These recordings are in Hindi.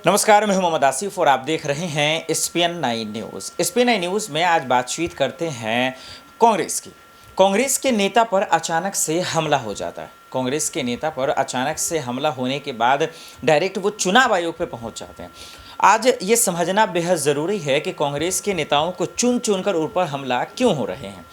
नमस्कार, मैं हूं मोहम्मद आसिफ और आप देख रहे हैं SPN9 न्यूज़। SPN9 न्यूज़ में आज बातचीत करते हैं कांग्रेस की। कांग्रेस के नेता पर अचानक से हमला हो जाता है। कांग्रेस के नेता पर अचानक से हमला होने के बाद डायरेक्ट वो चुनाव आयोग पे पहुंच जाते हैं। आज ये समझना बेहद ज़रूरी है कि कांग्रेस के नेताओं को चुन चुनकर ऊपर हमला क्यों हो रहे हैं।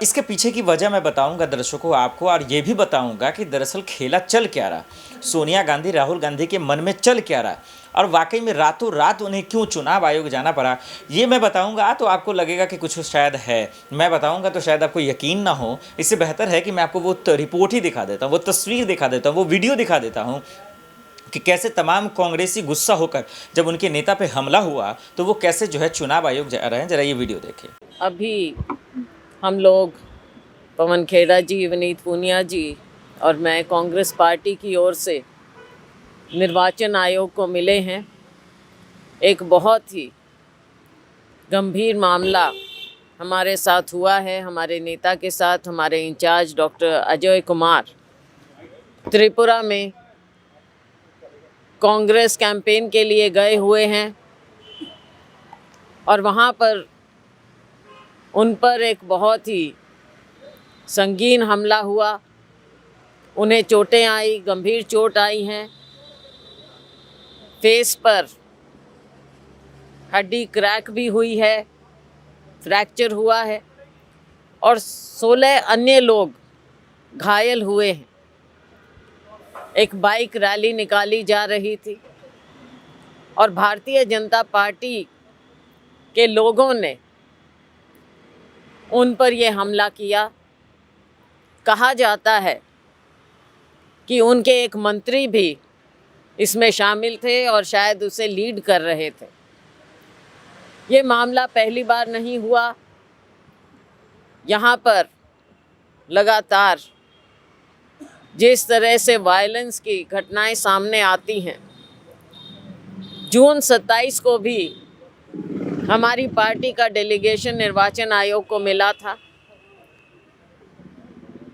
इसके पीछे की वजह मैं बताऊंगा दर्शकों आपको, और ये भी बताऊंगा कि दरअसल खेला चल क्या रहा, सोनिया गांधी राहुल गांधी के मन में चल क्या रहा, और वाकई में रातों रात उन्हें क्यों चुनाव आयोग जाना पड़ा। ये मैं बताऊंगा तो आपको लगेगा कि कुछ शायद है, मैं बताऊंगा तो शायद आपको यकीन ना हो। इससे बेहतर है कि मैं आपको वो रिपोर्ट ही दिखा देता हूँ, वो तस्वीर दिखा देता हूँ, वो वीडियो दिखा देता हूँ कि कैसे तमाम कांग्रेसी गुस्सा होकर जब उनके नेता पे हमला हुआ तो वो कैसे जो है चुनाव आयोग जा रहे हैं। जरा ये वीडियो देखिए। अभी हम लोग पवन खेड़ा जी, विनीत पूनिया जी और मैं कांग्रेस पार्टी की ओर से निर्वाचन आयोग को मिले हैं। एक बहुत ही गंभीर मामला हमारे साथ हुआ है, हमारे नेता के साथ। हमारे इंचार्ज डॉक्टर अजय कुमार त्रिपुरा में कांग्रेस कैंपेन के लिए गए हुए हैं और वहाँ पर उन पर एक बहुत ही संगीन हमला हुआ। उन्हें चोटें आई, गंभीर चोट आई हैं। फेस पर हड्डी क्रैक भी हुई है, फ्रैक्चर हुआ है और 16 अन्य लोग घायल हुए हैं। एक बाइक रैली निकाली जा रही थी और भारतीय जनता पार्टी के लोगों ने उन पर यह हमला किया। कहा जाता है कि उनके एक मंत्री भी इसमें शामिल थे और शायद उसे लीड कर रहे थे। ये मामला पहली बार नहीं हुआ। यहाँ पर लगातार जिस तरह से वायलेंस की घटनाएं सामने आती हैं, जून 27 को भी हमारी पार्टी का डेलीगेशन निर्वाचन आयोग को मिला था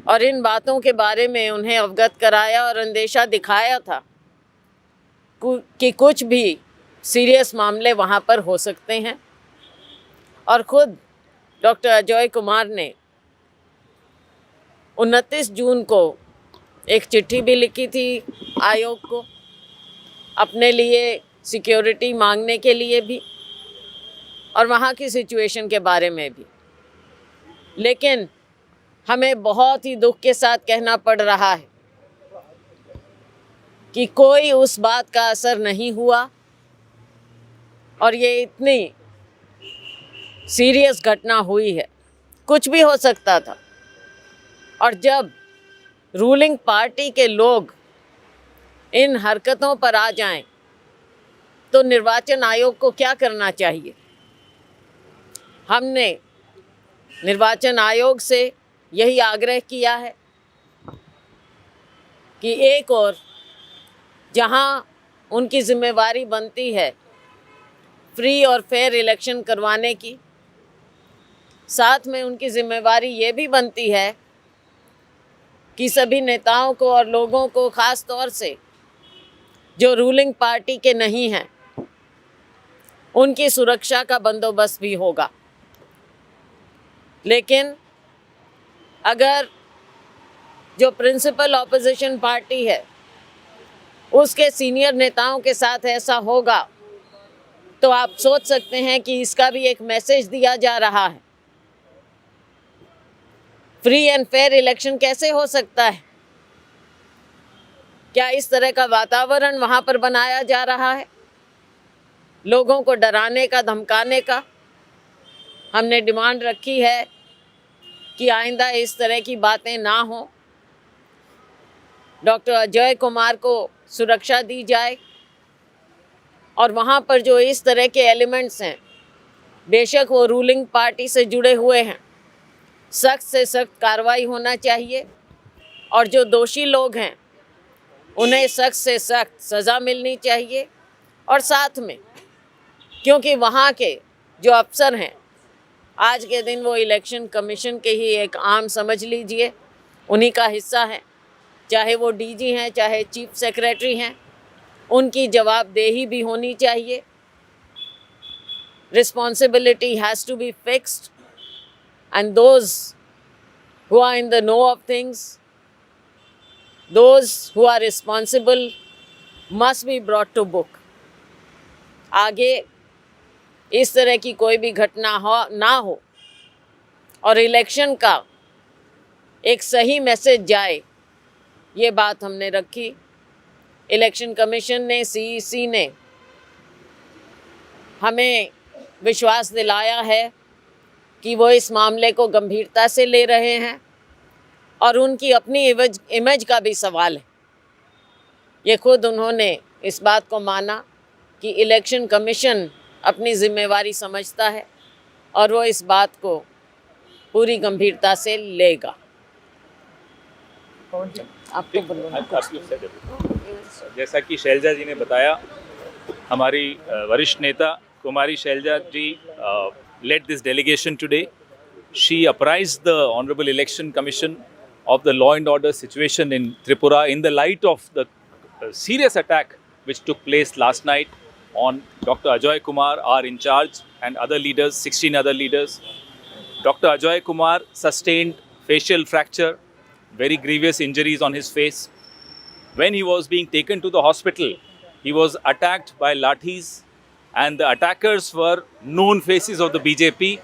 और इन बातों के बारे में उन्हें अवगत कराया और अंदेशा दिखाया था कि कुछ भी सीरियस मामले वहाँ पर हो सकते हैं। और ख़ुद डॉक्टर अजय कुमार ने 29 जून को एक चिट्ठी भी लिखी थी आयोग को, अपने लिए सिक्योरिटी मांगने के लिए भी और वहाँ की सिचुएशन के बारे में भी। लेकिन हमें बहुत ही दुख के साथ कहना पड़ रहा है कि कोई उस बात का असर नहीं हुआ और ये इतनी सीरियस घटना हुई है। कुछ भी हो सकता था। और जब रूलिंग पार्टी के लोग इन हरकतों पर आ जाएं तो निर्वाचन आयोग को क्या करना चाहिए। हमने निर्वाचन आयोग से यही आग्रह किया है कि एक और जहां उनकी जिम्मेवारी बनती है फ्री और फेयर इलेक्शन करवाने की, साथ में उनकी जिम्मेवारी ये भी बनती है कि सभी नेताओं को और लोगों को, ख़ास तौर से जो रूलिंग पार्टी के नहीं हैं, उनकी सुरक्षा का बंदोबस्त भी होगा। लेकिन अगर जो प्रिंसिपल ऑपोजिशन पार्टी है उसके सीनियर नेताओं के साथ ऐसा होगा तो आप सोच सकते हैं कि इसका भी एक मैसेज दिया जा रहा है। फ्री एंड फेयर इलेक्शन कैसे हो सकता है? क्या इस तरह का वातावरण वहाँ पर बनाया जा रहा है, लोगों को डराने का, धमकाने का? हमने डिमांड रखी है कि आइंदा इस तरह की बातें ना हो। डॉक्टर अजय कुमार को सुरक्षा दी जाए और वहाँ पर जो इस तरह के एलिमेंट्स हैं, बेशक वो रूलिंग पार्टी से जुड़े हुए हैं, सख्त से सख्त कार्रवाई होना चाहिए और जो दोषी लोग हैं उन्हें सख्त से सख्त सज़ा मिलनी चाहिए। और साथ में क्योंकि वहाँ के जो अफसर हैं, आज के दिन वो इलेक्शन कमीशन के ही एक आम समझ लीजिए उन्हीं का हिस्सा है, चाहे वो डीजी हैं, चाहे चीफ सेक्रेटरी हैं, उनकी जवाबदेही भी होनी चाहिए। Responsibility has to be fixed, and those who are in the know of things, those who are responsible, must be brought to book. आगे इस तरह की कोई भी घटना ना हो और इलेक्शन का एक सही मैसेज जाए, ये बात हमने रखी। इलेक्शन कमीशन ने, सीईसी ने हमें विश्वास दिलाया है कि वो इस मामले को गंभीरता से ले रहे हैं और उनकी अपनी इमेज का भी सवाल है। ये खुद उन्होंने इस बात को माना कि इलेक्शन कमीशन अपनी जिम्मेवारी समझता है और वो इस बात को पूरी गंभीरता से लेगा। आपको बोलना जैसा कि शैलजा जी ने बताया, हमारी वरिष्ठ नेता कुमारी शैलजा जी led this delegation today. She apprised the Honorable Election Commission of the law and order situation in Tripura in the light of the serious attack which took place last night on Dr. Ajoy Kumar, our in charge, and other leaders, 16 other leaders. Dr. Ajoy Kumar sustained facial fracture, very grievous injuries on his face. When he was being taken to the hospital, he was attacked by lathis, and the attackers were known faces of the BJP.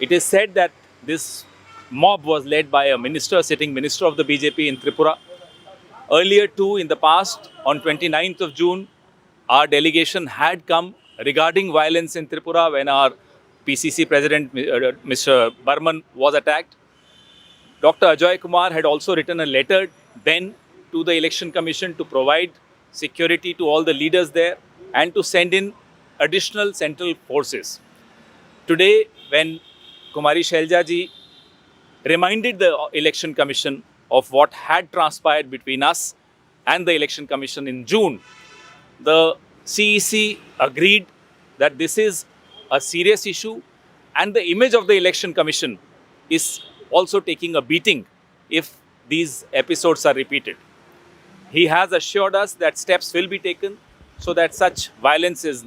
It is said that this mob was led by a minister, sitting minister of the BJP in Tripura. Earlier too, in the past, on 29th of June, our delegation had come regarding violence in Tripura when our PCC president, Mr. Burman, was attacked. Dr. Ajoy Kumar had also written a letter then to the Election Commission to provide security to all the leaders there and to send in additional central forces. Today, when Kumari Shelja ji reminded the Election Commission of what had transpired between us and the Election Commission in June, the CEC agreed that this is a serious issue and the image of the Election Commission is also taking a beating if these episodes are repeated. He has assured us that steps will be taken so that such violence is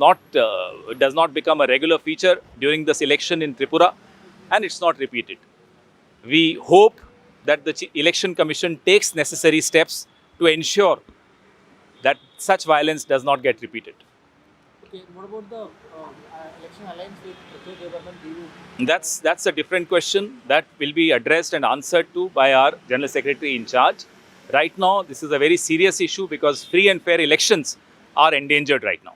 does not become a regular feature during this election in Tripura and it's not repeated. We hope that the Election Commission takes necessary steps to ensure that such violence does not get repeated. Okay, what about the election alliance with the government? Do you... That's a different question that will be addressed and answered to by our General Secretary in charge. Right now, this is a very serious issue because free and fair elections are endangered right now.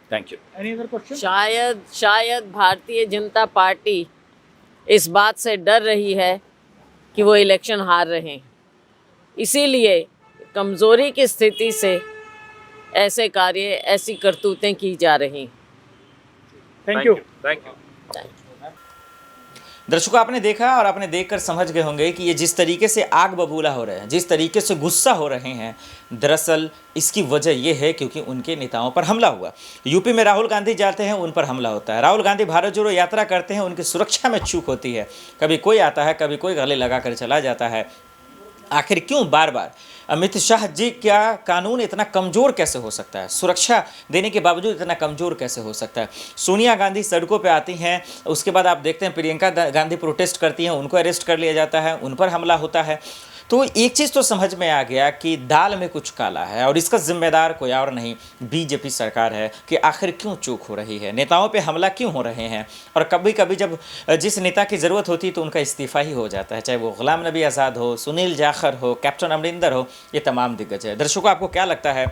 Thank you. Any other question? शायद भारतीय जनता पार्टी इस बात से डर रही है कि वो इलेक्शन हार रहे हैं, इसीलिए कमज़ोरी की स्थिति से ऐसे कार्य, ऐसी करतूतें की जा रही हैं। Thank you. Thank you. दर्शकों, आपने देखा और आपने देखकर समझ गए होंगे कि ये जिस तरीके से आग बबूला हो रहे हैं, जिस तरीके से गुस्सा हो रहे हैं, दरअसल इसकी वजह ये है क्योंकि उनके नेताओं पर हमला हुआ। यूपी में राहुल गांधी जाते हैं, उन पर हमला होता है। राहुल गांधी भारत जोड़ो यात्रा करते हैं, उनकी सुरक्षा में चूक होती है। कभी कोई आता है, कभी कोई गले लगा कर चला जाता है। आखिर क्यों बार बार अमित शाह जी का कानून इतना कमज़ोर कैसे हो सकता है? सुरक्षा देने के बावजूद इतना कमज़ोर कैसे हो सकता है? सोनिया गांधी सड़कों पे आती हैं, उसके बाद आप देखते हैं प्रियंका गांधी प्रोटेस्ट करती हैं, उनको अरेस्ट कर लिया जाता है, उन पर हमला होता है। तो एक चीज़ तो समझ में आ गया कि दाल में कुछ काला है और इसका जिम्मेदार कोई और नहीं, बीजेपी सरकार है कि आखिर क्यों चूक हो रही है, नेताओं पे हमला क्यों हो रहे हैं। और कभी कभी जब जिस नेता की ज़रूरत होती है तो उनका इस्तीफ़ा ही हो जाता है, चाहे वो गुलाम नबी आज़ाद हो, सुनील जाखर हो, कैप्टन अमरिंदर हो, ये तमाम दिग्गज है। दर्शकों, आपको क्या लगता है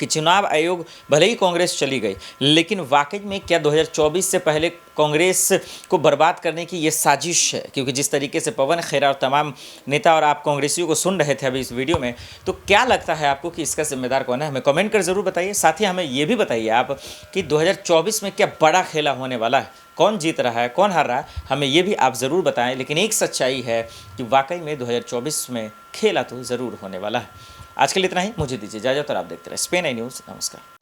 कि चुनाव आयोग भले ही कांग्रेस चली गई, लेकिन वाकई में क्या 2024 से पहले कांग्रेस को बर्बाद करने की ये साजिश है? क्योंकि जिस तरीके से पवन खेरा और तमाम नेता और आप कांग्रेसियों को सुन रहे थे अभी इस वीडियो में, तो क्या लगता है आपको कि इसका जिम्मेदार कौन है? हमें कमेंट कर ज़रूर बताइए। साथ ही हमें ये भी बताइए आप कि 2024 में क्या बड़ा खेला होने वाला है, कौन जीत रहा है, कौन हार रहा है, हमें ये भी आप ज़रूर बताएं। लेकिन एक सच्चाई है कि वाकई में 2024 में खेला तो ज़रूर होने वाला है। आज के लिए इतना ही, मुझे दीजिए इजाज़त और आप देखते रहे SPN न्यूज़। नमस्कार।